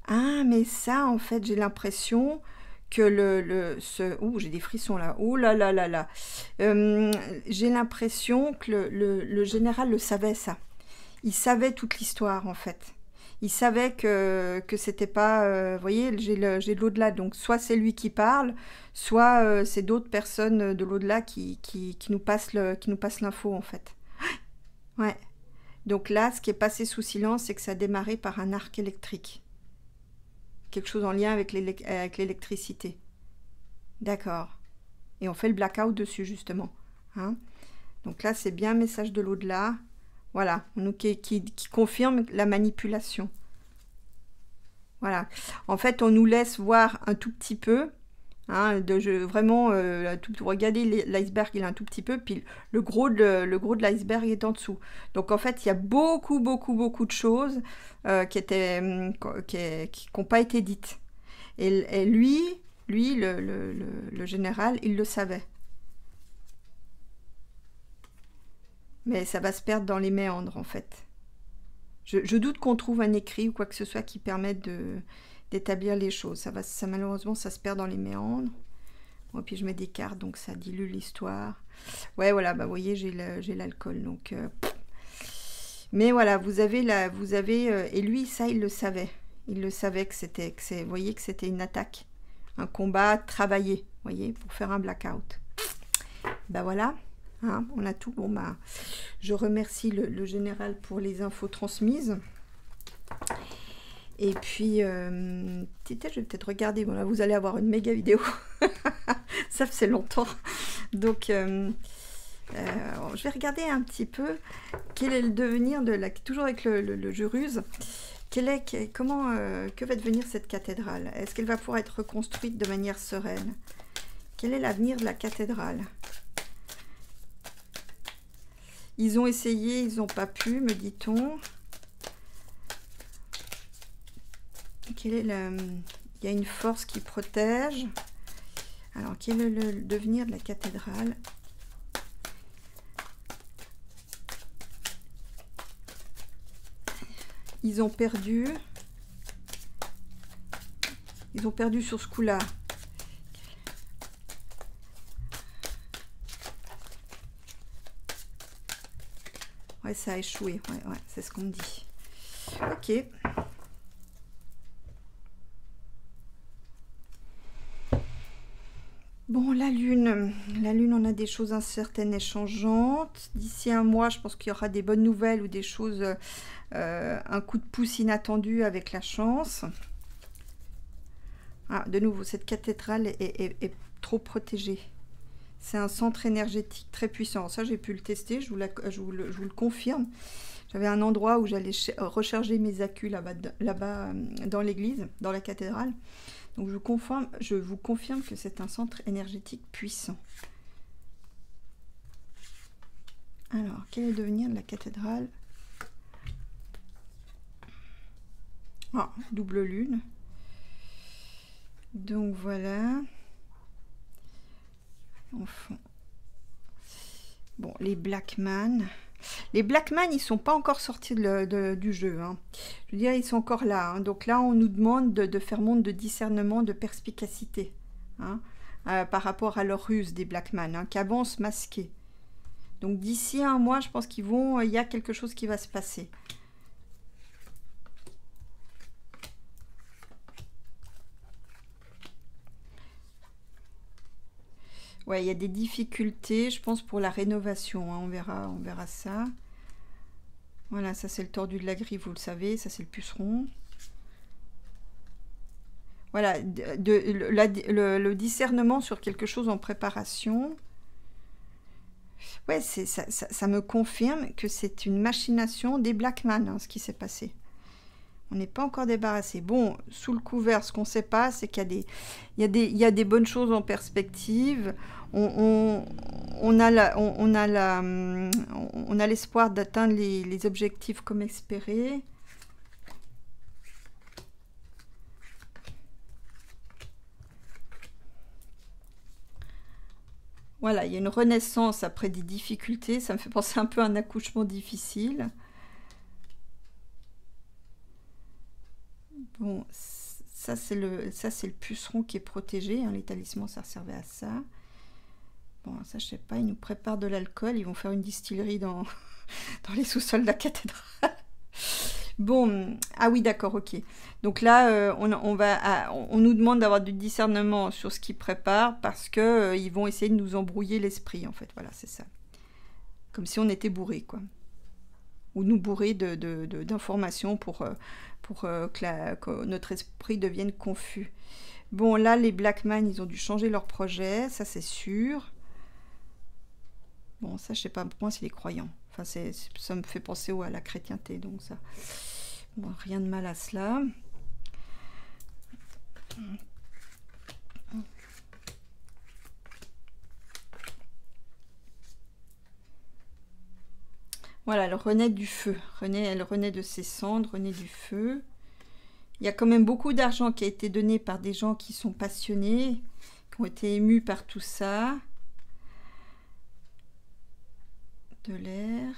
Ah, mais ça, en fait, j'ai l'impression que ouh, j'ai des frissons là. Ouh là là là là. J'ai l'impression que le général le savait, ça. Il savait toute l'histoire, en fait. Il savait que c'était pas... vous voyez, j'ai de l'au-delà. Donc, soit c'est lui qui parle, soit c'est d'autres personnes de l'au-delà qui nous passent l'info, en fait. Ouais. Donc là, ce qui est passé sous silence, c'est que ça a démarré par un arc électrique. Quelque chose en lien avec l'électricité. D'accord. Et on fait le blackout dessus, justement. Hein? Donc là, c'est bien un message de l'au-delà. Voilà, qui confirme la manipulation. Voilà. En fait, on nous laisse voir un tout petit peu. Hein, vraiment, regardez l'iceberg, il est un tout petit peu, puis le gros de l'iceberg est en dessous. Donc en fait, il y a beaucoup de choses qui n'ont pas été dites. Et lui, le général, il le savait. Mais ça va se perdre dans les méandres, en fait. Je doute qu'on trouve un écrit ou quoi que ce soit qui permette d'établir les choses. Malheureusement, ça se perd dans les méandres. Bon, puis je mets des cartes, donc ça dilue l'histoire. Ouais, voilà, bah vous voyez, j'ai l'alcool, donc... Mais voilà, vous avez... et lui, ça, il le savait. Il le savait vous voyez, que c'était une attaque. Un combat travaillé, vous voyez, pour faire un blackout. Bah voilà. Hein, on a tout. Bon, bah, je remercie le général pour les infos transmises. Et puis, je vais peut-être regarder. Bon, là, vous allez avoir une méga vidéo. Ça fait longtemps. Donc, je vais regarder un petit peu quel est le devenir toujours avec le jeu ruse. Que va devenir cette cathédrale? Est-ce qu'elle va pouvoir être reconstruite de manière sereine? Quel est l'avenir de la cathédrale? Ils ont essayé, ils n'ont pas pu, me dit-on. Il y a une force qui protège. Alors, quel est le devenir de la cathédrale? Ils ont perdu. Ils ont perdu sur ce coup-là. Ouais, ça a échoué. Ouais, c'est ce qu'on me dit. Ok. Bon, la lune, on a des choses incertaines et changeantes. D'ici un mois, je pense qu'il y aura des bonnes nouvelles ou des choses, un coup de pouce inattendu avec la chance. Ah, de nouveau, cette cathédrale est trop protégée. C'est un centre énergétique très puissant. Ça, j'ai pu le tester, je vous le confirme. J'avais un endroit où j'allais recharger mes accus là-bas dans l'église, dans la cathédrale. Donc je vous confirme que c'est un centre énergétique puissant. Alors, quel est le devenir de la cathédrale? Ah, double lune. Donc voilà. Enfin. Bon, les Blackman. Les Blackman, ils sont pas encore sortis du jeu. Hein. Je veux dire, ils sont encore là. Hein. Donc là, on nous demande de faire montre de discernement, de perspicacité. Hein, par rapport à leur ruse des Blackman, hein, qui avancent masqués. Donc d'ici un mois, je pense qu'il y a quelque chose qui va se passer. Ouais, il y a des difficultés, je pense, pour la rénovation. Hein, on verra ça. Voilà, ça c'est le tordu de la griffe, vous le savez. Ça c'est le puceron. Voilà, le discernement sur quelque chose en préparation. Ouais, ça me confirme que c'est une machination des Blackman, hein, ce qui s'est passé. On n'est pas encore débarrassé. Bon, sous le couvert, ce qu'on ne sait pas, c'est qu'il y a des bonnes choses en perspective. On a l'espoir d'atteindre les objectifs comme espéré. Voilà, il y a une renaissance après des difficultés. Ça me fait penser un peu à un accouchement difficile. Bon, ça c'est le puceron qui est protégé. Hein, les talismans, ça servait à ça. Bon, ça je sais pas, ils nous préparent de l'alcool. Ils vont faire une distillerie dans les sous-sols de la cathédrale. Bon, ah oui, d'accord, ok. Donc là, on nous demande d'avoir du discernement sur ce qu'ils préparent parce que ils vont essayer de nous embrouiller l'esprit, en fait. Voilà, c'est ça. Comme si on était bourré, quoi. Ou nous bourrer d'informations pour que notre esprit devienne confus. Bon, là, les Blackman, ils ont dû changer leur projet, ça c'est sûr. Bon, ça, je sais pas, pour moi, c'est les croyants. Enfin, ça me fait penser à la chrétienté, donc ça... Bon, rien de mal à cela. Voilà, elle renaît du feu. Elle renaît de ses cendres, renaît du feu. Il y a quand même beaucoup d'argent qui a été donné par des gens qui sont passionnés, qui ont été émus par tout ça. De l'air.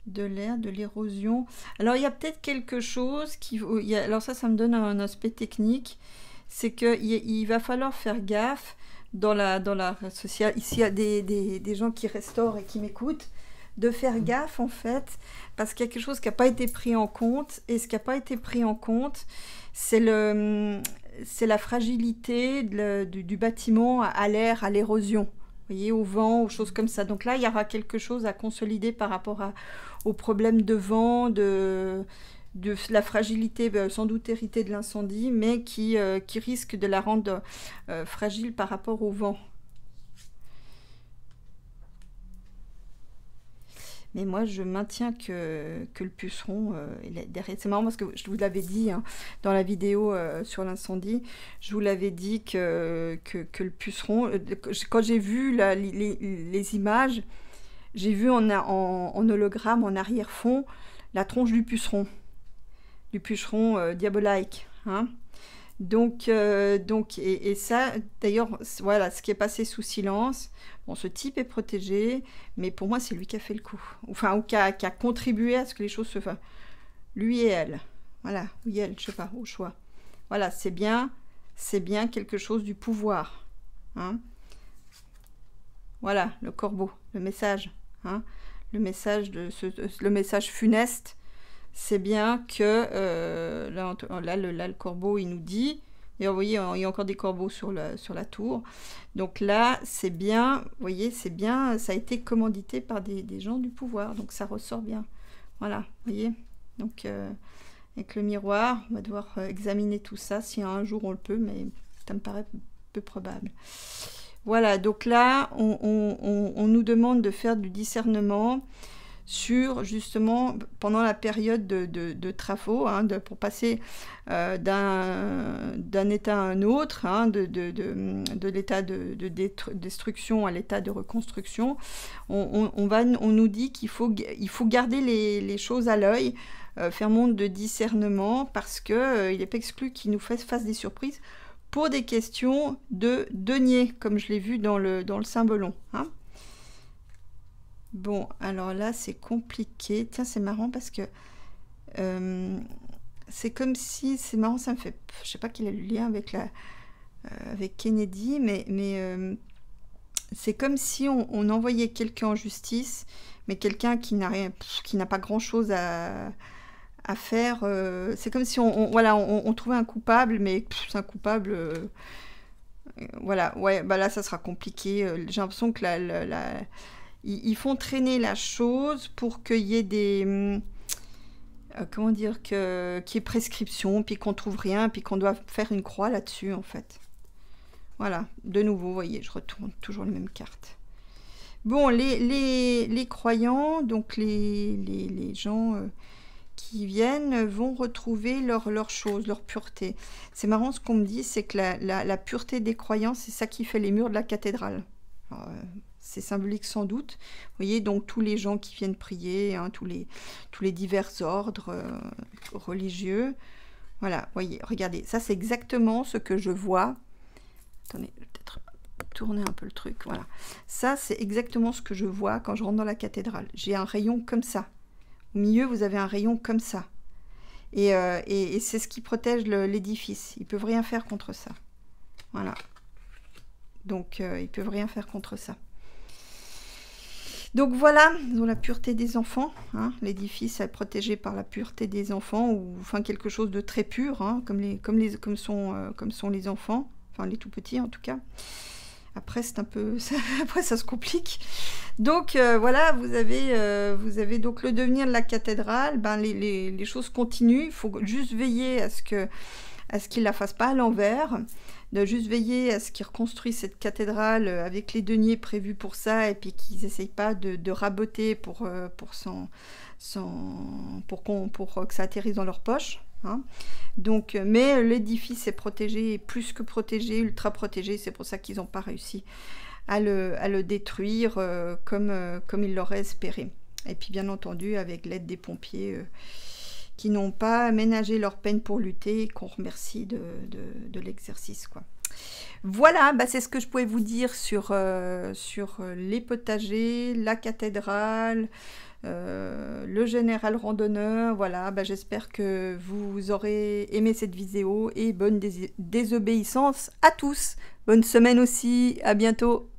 De l'érosion. Alors, il y a peut-être quelque chose qui... alors ça me donne un aspect technique. C'est qu'il va falloir faire gaffe dans la sociale. Ici, il y a des gens qui restaurent et qui m'écoutent. De faire gaffe, en fait, parce qu'il y a quelque chose qui n'a pas été pris en compte. Et ce qui n'a pas été pris en compte, c'est la fragilité du bâtiment à l'air, à l'érosion. Vous voyez, au vent, aux choses comme ça. Donc là, il y aura quelque chose à consolider par rapport aux problèmes de vent, de la fragilité, sans doute héritée de l'incendie, mais qui risque de la rendre fragile par rapport au vent. Mais moi, je maintiens que le puceron, derrière... C'est marrant parce que je vous l'avais dit hein, dans la vidéo sur l'incendie, je vous l'avais dit que le puceron... Quand j'ai vu les images, j'ai vu en hologramme, en arrière-fond, la tronche du puceron diabolique. Hein. Donc, et ça, d'ailleurs, voilà, ce qui est passé sous silence. Bon, ce type est protégé, mais pour moi, c'est lui qui a fait le coup. Enfin, ou qui a contribué à ce que les choses se fassent. Lui et elle. Voilà, oui, elle, je sais pas, au choix. Voilà, c'est bien quelque chose du pouvoir. Hein. Voilà, le corbeau, le message. Hein. Le message le message funeste. C'est bien que là, le corbeau, il nous dit, et vous voyez, il y a encore des corbeaux sur la tour. Donc là, c'est bien, vous voyez, c'est bien, ça a été commandité par des gens du pouvoir, donc ça ressort bien. Voilà, vous voyez. Donc, avec le miroir. On va devoir examiner tout ça, si un jour on le peut, mais ça me paraît peu probable. Voilà, donc là, on nous demande de faire du discernement sur, justement, pendant la période de travaux, hein, pour passer d'un état à un autre, hein, de l'état de destruction à l'état de reconstruction. On nous dit qu'il faut garder les choses à l'œil, faire montre de discernement, parce que il n'est pas exclu qu'il nous fasse des surprises pour des questions de denier, comme je l'ai vu dans le cymbalon. Hein. Bon, alors là, c'est compliqué. Tiens, c'est marrant parce que c'est comme si... C'est marrant, ça me fait... Je sais pas quel est le lien avec, avec Kennedy, mais c'est comme si on envoyait quelqu'un en justice, mais quelqu'un qui n'a pas grand-chose à faire. C'est comme si on trouvait un coupable, mais c'est un coupable... voilà, ouais, bah là, ça sera compliqué. J'ai l'impression que ils font traîner la chose pour qu'il y ait des... comment dire, qu'il y ait prescription, puis qu'on trouve rien, puis qu'on doit faire une croix là-dessus, en fait. Voilà, de nouveau, vous voyez, je retourne toujours les mêmes cartes. Bon, les croyants, donc les gens qui viennent, vont retrouver leur chose, leur pureté. C'est marrant, ce qu'on me dit, c'est que la pureté des croyants, c'est ça qui fait les murs de la cathédrale. C'est symbolique sans doute. Vous voyez, donc tous les gens qui viennent prier, hein, tous les divers ordres religieux. Voilà, voyez, regardez, ça c'est exactement ce que je vois. Attendez, je vais peut-être tourner un peu le truc, voilà. Ça, c'est exactement ce que je vois quand je rentre dans la cathédrale. J'ai un rayon comme ça. Au milieu, vous avez un rayon comme ça. Et c'est ce qui protège l'édifice. Ils ne peuvent rien faire contre ça. Voilà. Donc, ils ne peuvent rien faire contre ça. Donc voilà, ils ont la pureté des enfants. Hein. L'édifice est protégé par la pureté des enfants, ou enfin quelque chose de très pur, hein, comme sont les enfants, enfin les tout petits en tout cas. Après c'est un peu, après ça se complique. Donc voilà, vous avez donc le devenir de la cathédrale. Ben les choses continuent. Il faut juste veiller à ce qu'ils la fassent pas à l'envers. De juste veiller à ce qu'ils reconstruisent cette cathédrale avec les deniers prévus pour ça, et puis qu'ils n'essayent pas de raboter pour que ça atterrisse dans leur poche. Hein. Donc, mais l'édifice est protégé, plus que protégé, ultra protégé, c'est pour ça qu'ils n'ont pas réussi à le détruire comme ils l'auraient espéré. Et puis bien entendu avec l'aide des pompiers qui n'ont pas ménagé leur peine pour lutter, et qu'on remercie de l'exercice, quoi. Voilà, bah c'est ce que je pouvais vous dire sur les potagers, la cathédrale, le général randonneur. Voilà, bah j'espère que vous aurez aimé cette vidéo, et bonne désobéissance à tous. Bonne semaine aussi, à bientôt.